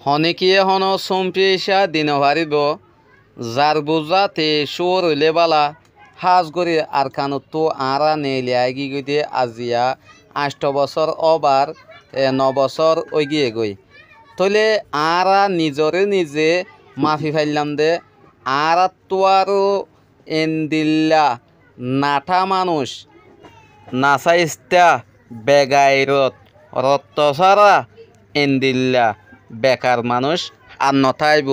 হনিকিয়ে হন চম্পিয়েছা দিন হারিব যার বুঝা তে সুর হইলে বালা হাজ করি আর কানুতো আরা নেইলে আগি গই আজিয়া 8 বছর অবার 9 বছর ওই গিয়ে গই তলে আরা নিজরে নিজে মাফি ফাইলাম দে আর তো আরো এন্দিল্লা নাঠা মানুষ নাসাইস্তা বেগাইরত রত্ত সারা এন্দিল্লা বেকার মানুষ আর নথাইব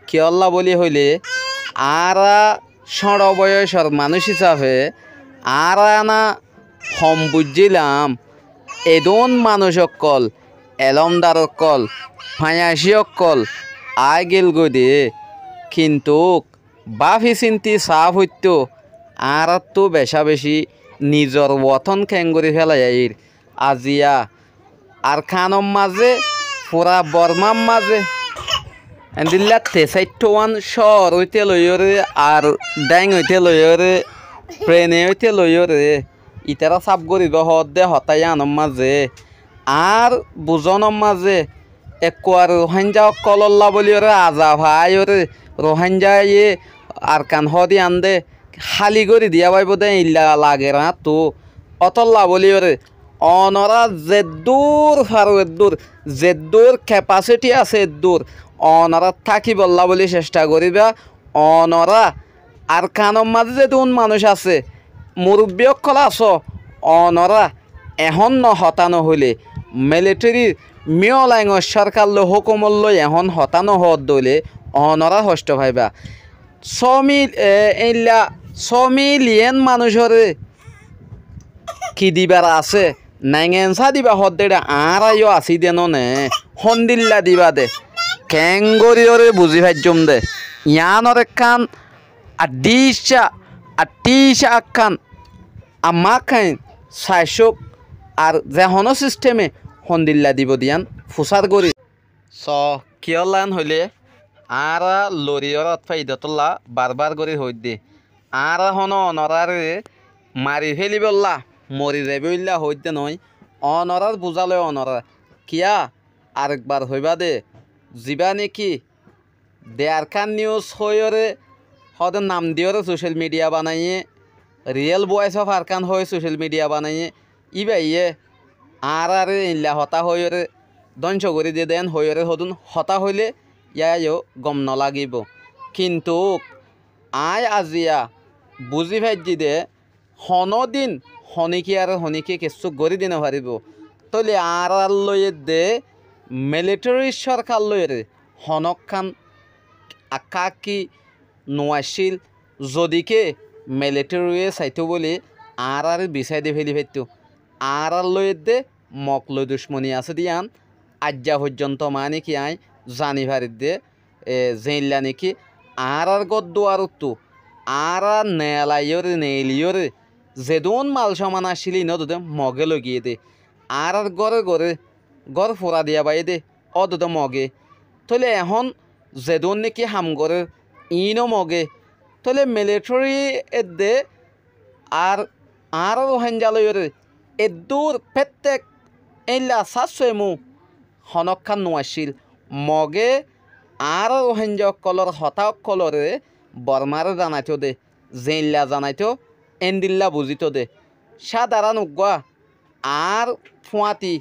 কিয়ল্লা বলি হইলে আরা ষড় বয়সর মানুষ হিসাবে আরা না হম বুঝিলাম এদন মানুষ অকল এলমদার অকল ফায়াসি অকল আই গেল গদে কিন্তু বাফি চিন্তি সাফ হইত আর তো বেশা বেশি নিজর ওতন খেঙ্গুরি ফেলাই আজিয়া আর খানম মাঝে পুরা বর্মার মাঝে এন্দিল্লা তেসাইটোয়ান শহর হইতে লইরে আর ড্যাং হইতে লইরে প্লেনে হইতে লইরে ইতারা সাপ গরিব হদ দে হতাই আনম মাঝে আর বুজনম মাঝে একো আর রোহাঞ্জা কলল্লা বলি ওরে আজা ভাই ওরে রোহাঞ্জা ইয়ে আর কান হদি আনদে খালি করে দিয়া পাইব দে ইল্লা লাগে না তো অতল্লা বলি ওরে অনরা জেদ্দুর ফারু জেদ্দুর ক্যাপাসিটি আছে এদ্দুর অনরা থাকি বললা বলি চেষ্টা করিবা অনরা আর কানম মাঝে যে দুন মানুষ আছে মুরব্বী অকল আস অনরা এখন ন হতানো হইলে মিলিটারির মিয়লাইং সরকার লো হুকুমল লই এখন হতানো হত দইলে অনরা হষ্ট ভাইবা 6 মিলিয়ন মানুষরে কি দিবার আছে নাইংসা দিবা হদ দে আর আইও আসি দেন নে হন্দিল্লা দিবা দে ক্যাঙ্গরিওরে বুঝি ভাজ্যম দে ইয়ানর কান আটিশা কান আমা খাই সাইসক আর যেহন সিস্টেমে হন্দিল্লা দিব দিয়ান ফুসার গরি স কিয়লান হইলে আর লরিয়রত ফাইদতল্লা বারবার করে হই দে আর হন অনরারে মারি ফেলি বললা মরি যাইবইল্লা হইতে নয় অনরার বুঝালে অনরা কিয়া আরেকবার হইবা দে যিবা নেকি দেয়ার খান নিউজ হইরে হদ নাম দিওরে সোশ্যাল মিডিয়া বানাইয়ে রিয়েল ভয়েস অফ আরকান হয়ে সোশ্যাল মিডিয়া বানাইয়ে ইবাইয়ে আর ইল্লা হতা হইরে ধ্বংস করে দিয়ে দেন হইরে হদুন হতা হইলে ইয়াও গম নলাগিব কিন্তু আই আজিয়া বুঝি ভাজি দে হনদিন হনিকি আর হনিকি কিছু গড়ি দিন পারিব তলে আর লয়ে দে মিলিটারি সরকার লয়ে হনক খান আকাকি নোয়াশিল যদিকে মিলিটারিয়ে চাইতো বলে আর বিচাই দিয়ে ফেলি ফেলতো আর লয়ে দে মক লই দুশ্মনী আছে দিয়ান আজ্জা পর্যন্ত মানে কি আই জানি ভারিত দে জেইলা নাকি আর গদ্দু আর তো আর নেলাইয়রে নেলিয়রে যেদন মাল সামান আসিলি নদে মগে লগিয়ে দে আর গড়ে গড় ফোরা দিয়া বাই দে অদে মগে তলে এখন যেদন নাকি হাম গড়ে ইনো মগে তলে মিলিটারি এদে আর রোহিঞ্জালয়রে এদুর প্রত্যেক এলা সাসেমু হনক্ষান নোয়াশিল মগে আর রোহিঞ্জা কলর হতা কলরে বর্মারে জানাইতো দে জেইল্লা জানাইতো এন্দিল্লা বুঝিত দে সাধারণ উগুয়া আর ফুয়াতি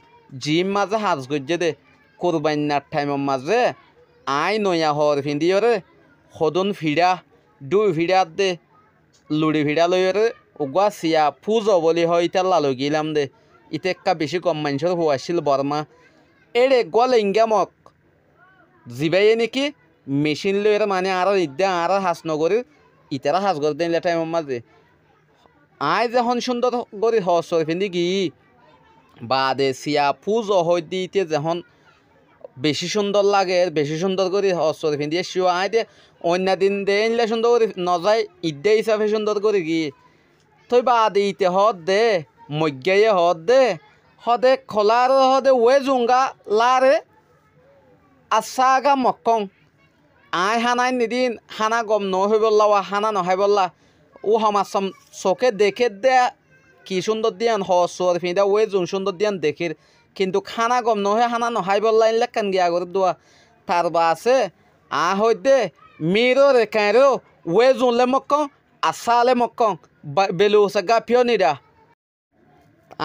জিম মাঝে হাজ গজ্জে দে কোরবান্নার টাইমের মাঝে আই নয়া হর ফিন্দিয়রে সদন ফিরা দুই ফিরাত দে লুড়ি ফিরা লইরে উগুয়া সিয়া ফুজো বলি হয় ইতার লালো গিলাম দে ইতেক্কা বেশি কম মানুষের হুয়াছিল বর্মা এড়ে গলে ইঙ্গামক জিবাইয়ে নাকি মেশিন লইরে মানে আর ইদ্যা আর হাস নগরে ইতারা হাজ করে দিন টাইমের মাঝে আই যখন সুন্দর করে হসর ফিন্দি কি বাদে সিয়া পুজো হই দিতে যখন বেশি সুন্দর লাগে বেশি সুন্দর করে হসর ফিন্দি শিও আই দে অন্য দিন দে ইনলে সুন্দর করে নজায় ইদ্যা হিসাবে সুন্দর করে কি তুই বাদে ইতে হদ দে মজ্ঞাইয়ে হদ দে হদে খোলার হদে ওয়ে জুঙ্গা লারে আসাগা মক্কং আই হানাই নিদিন হানা গম নই বললা ও হানা নহাই বললা ও হামাসাম চোখে দেখে দে কি সুন্দর দিয়ান হসর ফিদা ওয়ে জুন সুন্দর দিয়ান দেখির কিন্তু খানা গম নহে হানা নহাই বললা ইনলে কান গিয়া করে দোয়া তার বাসে হইতে মিরো রে কাঁরো ওয়ে জুনলে মক্কং আসালে মক্কং বেলু সাগা পিয়নিরা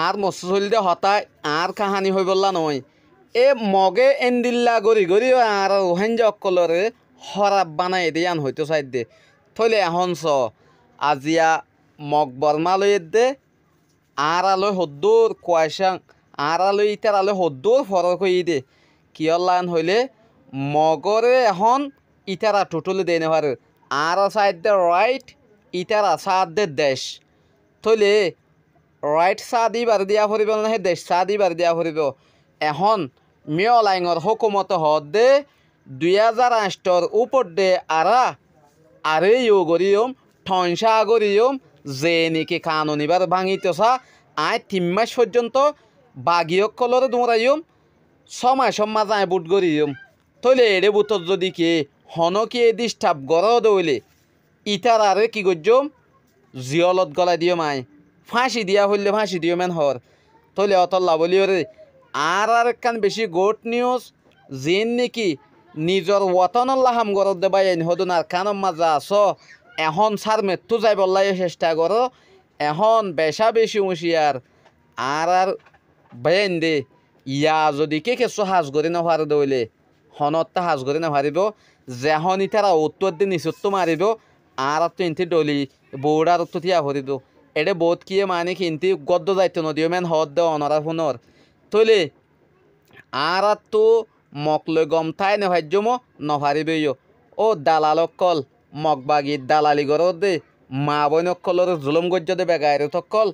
আর মসুল দে হতায় আর কাহানি হই বললা নয় এ মগে এন্দিল্লা গড়ি গড়ি আর হেঞ্জ অকলরে হরাব বানাই দিয়ান হইতো সাইড দে থইলে এখন চ আজিয়া মগ বর্মালয় দে আর আলোয় হদ্দুর কুয়াশাং আর আলোয় ইটার আলোয় হদ্দুর ফরক হই দে কিয়লান হইলে মগরে এখন ইটারা টুটুলে দেয় নেভার আর সাইড দে রাইট ইটারা সাদ দে দেশ থইলে রাইট চা দিবার দিয়া ফুৰিব না সেই দেশ চা দিবাৰ দিয়া ফুৰিব এখন মিয়লাইঙর হুকুমত হদ দে 2008 উপর দে আরে ইউ গরিয়ম ঠনসা গরিয়ম যে নাকি কানুনিবার ভাঙিতেছা 3 মাস পর্যন্ত বাগিয়ক কলরে দৌড়াইম 6 মাস মাজায় বুট গরিয়ম তইলে এড়ে বুতর যদি কি হনকি ডিস্টার্ব গর দইলে ইটার আরে কি গজ্জম জিয়লত গলা দিও মাই ফাঁসি দিয়া হইলে ফাঁসি দিও মেন হর তইলে অতল্লা বলিও রে আর একখান বেশি গোট নিউজ যেন নাকি নিজর ওয়াতনল্লা হাম গরত দে বাইন হদুন আর কানম মাজা আস এখন সার মৃত্যু যাই বললাই চেষ্টা করো এখন বেশা বেশি হুঁশিয়ার আর বাইন দে ইয়া যদি কে কিছু হাজ করে নভার দইলে হনতটা হাজ করে নভারিব যেহন ইতারা উত্তর দিয়ে নিচুত্তু মারিব আর তো ইন্তি ডলি বৌড়ার তো থিয়া ভরিব এডে বহুত কিয়ে মানে কিন্তু গদ্দ যাইতো নদীয় মেন হদ দে অনরা ফোনর তইলে আর তো মকলে গম থাই নেভাজ্যম নভারিবইও ও দালালকল মগবাগির দালালি গরত দে মা বইনকলর জুলুম গজ্য দে বেগাইরে তকল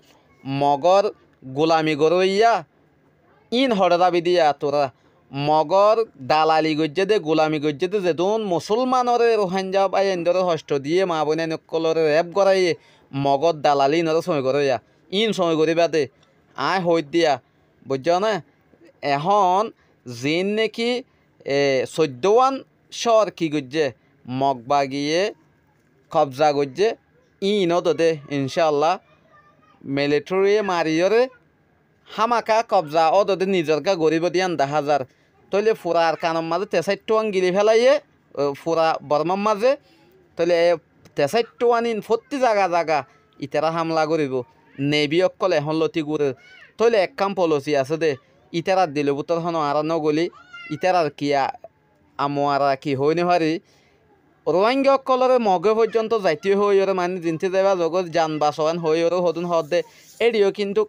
মগর গোলামি গরইয়া ইন হরে দাবি দিয়া তোরা মগর দালালি গজ্যে দে গোলামি গজ্যে দে যেদুন মুসলমানরে রোহাঞ্জা বা এন্দরে হষ্ট দিয়ে মা বইনে নকলরে রেপ গড়াইয়ে মগর দালালি নরে সময় গড়ইয়া ইন সময় গরিবা দে হই দিয়া বুঝছ না এখন যেন নাকি 14 শর কি গজ্যে মগবাগিয়ে কবজা গজ্যে ইনও দে ইনশাল্লাহ মিলিটারি মারিয়রে হামাকা কবজা দে নিজরকা গরিব দিয়ান 10,000 তইলে ফুরার কানম মাঝে 63 গিলি ফেলাইয়ে ফুরা বর্মার মাঝে তইলে 63 প্রতি জাগা ইতারা হামলা করিব নেবি অকল এখন লতি গুড়ে তইলে এক কাম পলসি আছে দে ইতারার দিলে বুতর হন আর নগলি ইতারার কি আর কি হই নেহারি রোহিঙ্গা অকলরে মগে পর্যন্ত জাতীয় হই ওরে মানে জিনতে যাবা জগৎ যান বাসন হই ওরে হদুন হদ দে এডিও কিন্তু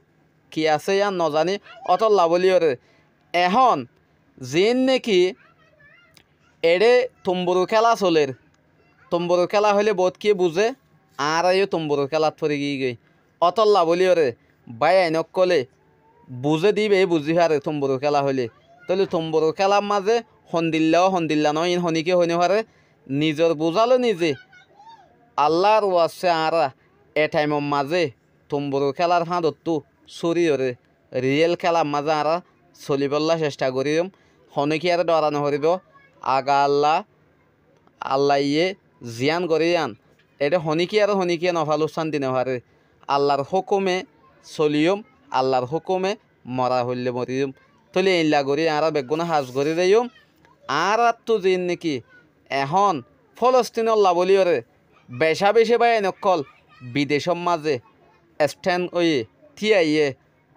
কি আছে ইয়ান নজানি অতল লাবলি ওরে এখন যেন নাকি এড়ে তুম্বুরু খেলা চলের তুম্বুরু খেলা হলে বহুত কি বুঝে আর তুম্বুরু খেলাত পরে গিয়ে গই অতল লাবলি ওরে বাই আইনক কলে বুঝে দিবে বুঝি হারে তুম্বুরু খেলা হলে তাহলে তুম্বুরু খেলার মাঝে হন্দিল্লা নয় ইন হনিকে হইনে পারে নিজর বুঝালো নিজে আল্লাহর ওয়াসে আর এ টাইমের মাঝে তুম্বুরু খেলার ফাঁদত্তু চুরি ওরে রিয়েল খেলার মাঝে আর চলিবল্লা চেষ্টা করিম হনিকে আর ডরানো করিব আগা আল্লাহ ইয়ে জিয়ান করিয়ান এটা হনিকে নফালুস্থান দিনে পারে আল্লাহর হুকুমে চলিয়ম আল্লাহর হুকুমে মরা হইলে মরিয়ম তলে ইল্লা করি আর বেগুনা হাজ করি দেয়ম আর তো যেন নাকি এখন ফলস্তিনের লাবলিয়রে বেশা বেশি বাই নকল বিদেশের মাঝে স্ট্যান্ড ওয়ে থিয়াইয়ে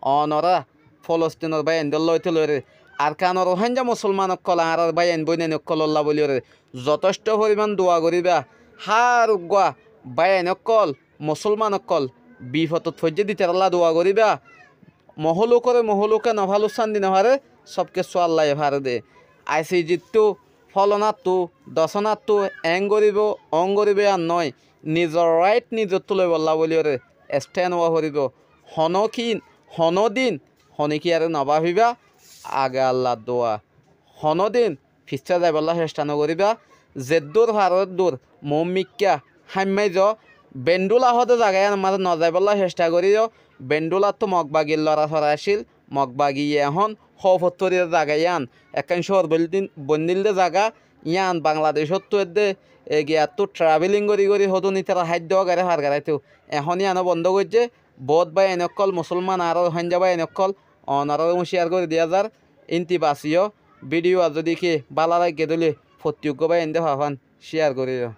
অনরা ফলস্তিনের বাই এন্দল লইতে লইরে আর কানর হেঞ্জা মুসলমান অকল আর বাই এন বইনে নকল লাবলিয়রে যথেষ্ট পরিমাণ দোয়া করিবা হার উগুয়া বাই নকল মুসলমান অকল বিপদত ফজ্জে দিতে আল্লাহ দোয়া করিবা মহলুকে নভালুস্থান দিনে পারে সবকে আল্লাহ ভারে দে আইসি জিতু ফলনাতু দশনাতু অং করিবে আর নয় নিজর রাইট নিজর তুলে বল্লা বলি ওরে স্ট্যান্ড হওয়া করিব হনদিন হনিকি আর নভাবিবা আগে আল্লাহ দোয়া হনদিন ফিসা যাই বল্লা চেষ্টা নকরিবা জেদ্দুর ভারত দূর মমিকা হাম্মাই য বেন্ডুলা হতে জায়গায় মাঝে নজাই বল্লা চেষ্টা করিও বেন্ডুলার তো মগবাগির লড়া ছড়া আসিল মগবাগি এখন হফত্তরের জায়গায় আন একখান শহর বন্দিল দে জায়গা ইয়ান বাংলাদেশত তো এদে গিয়া তো ট্রাভেলিং করি হতো নি তারা হাইদ দেওয়া গাড়ি হার গাড়াইতেও এখন ইয়ানো বন্ধ করছে বোধ বা এনেকল মুসলমান আরও হাঞ্জা বা এনেকল অনারও হুঁশিয়ার করে দিয়া যার ইন্তি বাঁচিও ভিডিও আর যদি কি ভালো লাগে দিলে প্রত্যেক ভাই এনে ভাবান শেয়ার করিও।